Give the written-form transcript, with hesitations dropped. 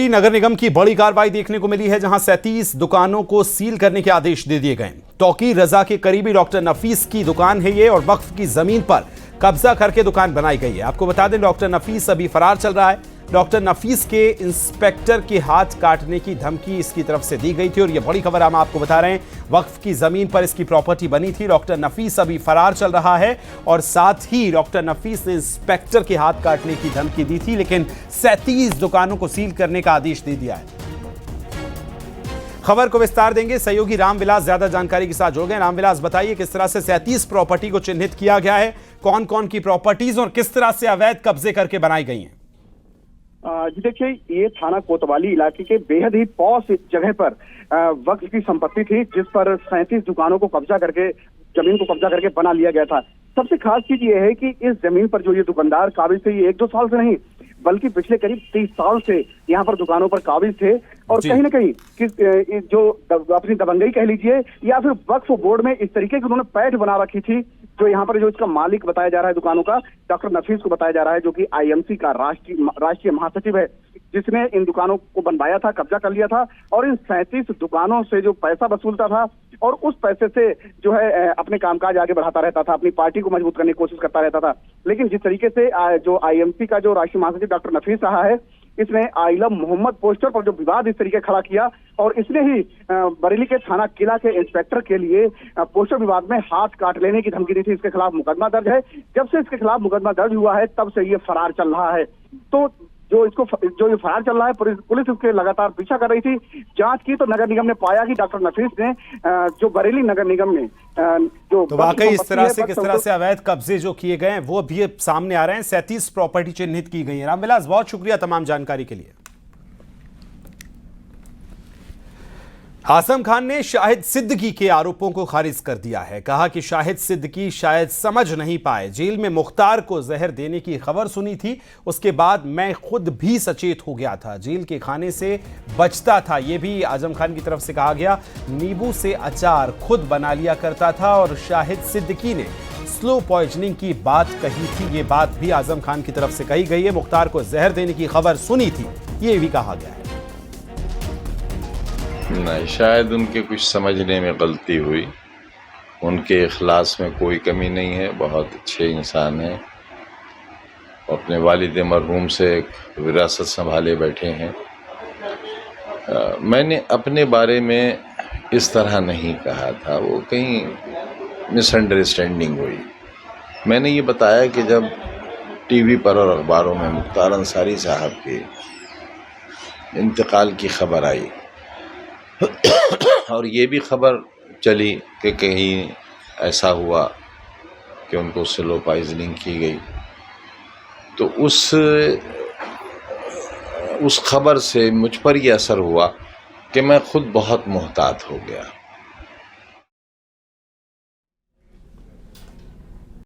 नगर निगम की बड़ी कार्रवाई देखने को मिली है, जहां 37 दुकानों को सील करने के आदेश दे दिए गए। तौकीर रजा के करीबी डॉक्टर नफीस की दुकान है ये, और वक्फ की जमीन पर कब्जा करके दुकान बनाई गई है। आपको बता दें, डॉक्टर नफीस अभी फरार चल रहा है। डॉक्टर नफीस के इंस्पेक्टर के हाथ काटने की धमकी इसकी तरफ से दी गई थी, और यह बड़ी खबर हम आपको बता रहे हैं। वक्फ की जमीन पर इसकी प्रॉपर्टी बनी थी। डॉक्टर नफीस अभी फरार चल रहा है, और साथ ही डॉक्टर नफीस ने इंस्पेक्टर के हाथ काटने की धमकी दी थी, लेकिन 37 दुकानों को सील करने का आदेश दे दिया है। खबर को विस्तार देंगे, सहयोगी रामविलास ज्यादा जानकारी के साथ जुड़ गए। रामविलास, बताइए किस तरह से 37 प्रॉपर्टी को चिन्हित किया गया है, कौन कौन की प्रॉपर्टीज और किस तरह से अवैध कब्जे करके बनाई गई हैं? जी देखिए, ये थाना कोतवाली इलाके के बेहद ही पॉश जगह पर वक्फ की संपत्ति थी, जिस पर 37 दुकानों को कब्जा करके, जमीन को कब्जा करके बना लिया गया था। सबसे खास चीज ये है कि इस जमीन पर जो ये दुकानदार काबिज थे, ये 1-2 साल से नहीं बल्कि पिछले करीब 30 साल से यहाँ पर दुकानों पर काबिज थे, और कहीं ना कहीं जो अपनी दबंगई कह लीजिए या फिर वक्फ बोर्ड में इस तरीके की उन्होंने पैठ बना रखी थी। जो यहाँ पर जो इसका मालिक बताया जा रहा है दुकानों का, डॉक्टर नफीस को बताया जा रहा है, जो कि आईएमसी का राष्ट्रीय महासचिव है, जिसने इन दुकानों को बनवाया था, कब्जा कर लिया था, और इन 37 दुकानों से जो पैसा वसूलता था और उस पैसे से जो है अपने कामकाज आगे बढ़ाता रहता था, अपनी पार्टी को मजबूत करने की कोशिश करता रहता था। लेकिन जिस तरीके से जो आईएमसी का जो राष्ट्रीय महासचिव डॉक्टर नफीस रहा है, इसने आइलम मोहम्मद पोस्टर पर जो विवाद इस तरीके खड़ा किया, और इसने ही बरेली के थाना किला के इंस्पेक्टर के लिए पोस्टर विवाद में हाथ काट लेने की धमकी दी थी। इसके खिलाफ मुकदमा दर्ज है। जब से इसके खिलाफ मुकदमा दर्ज हुआ है, तब से ये फरार चल रहा है। तो जो ये फरार चल रहा है, पुलिस इसके लगातार पीछा कर रही थी। जांच की तो नगर निगम ने पाया कि डॉक्टर नफीस ने जो बरेली नगर निगम में जो तो वाकई इस तरह से किस तरह से अवैध कब्जे जो किए गए हैं वो भी सामने आ रहे हैं। 37 प्रॉपर्टी चिन्हित की गई है। रामविलास, बहुत शुक्रिया तमाम जानकारी के लिए। आजम खान ने शाहिद सिद्दीकी के आरोपों को खारिज कर दिया है। कहा कि शाहिद सिद्दीकी शायद समझ नहीं पाए। जेल में मुख्तार को जहर देने की खबर सुनी थी, उसके बाद मैं खुद भी सचेत हो गया था। जेल के खाने से बचता था, यह भी आजम खान की तरफ से कहा गया। नींबू से अचार खुद बना लिया करता था, और शाहिद सिद्दीकी ने स्लो पॉइजनिंग की बात कही थी। ये बात भी आजम खान की तरफ से कही गई है। मुख्तार को जहर देने की खबर सुनी थी, ये भी कहा गया है। नहीं, शायद उनके कुछ समझने में गलती हुई। उनके इखलास में कोई कमी नहीं है, बहुत अच्छे इंसान हैं। अपने वालिद मरहूम से एक विरासत संभाले बैठे हैं। मैंने अपने बारे में इस तरह नहीं कहा था, वो कहीं मिसअंडरस्टैंडिंग हुई। मैंने ये बताया कि जब टीवी पर और अखबारों में मुख्तार अंसारी साहब के इंतकाल की खबर आई और ये भी खबर चली कि कहीं ऐसा हुआ कि उनको स्लो पॉइजनिंग की गई, तो उस खबर से मुझ पर ये असर हुआ कि मैं खुद बहुत मुहतात हो गया।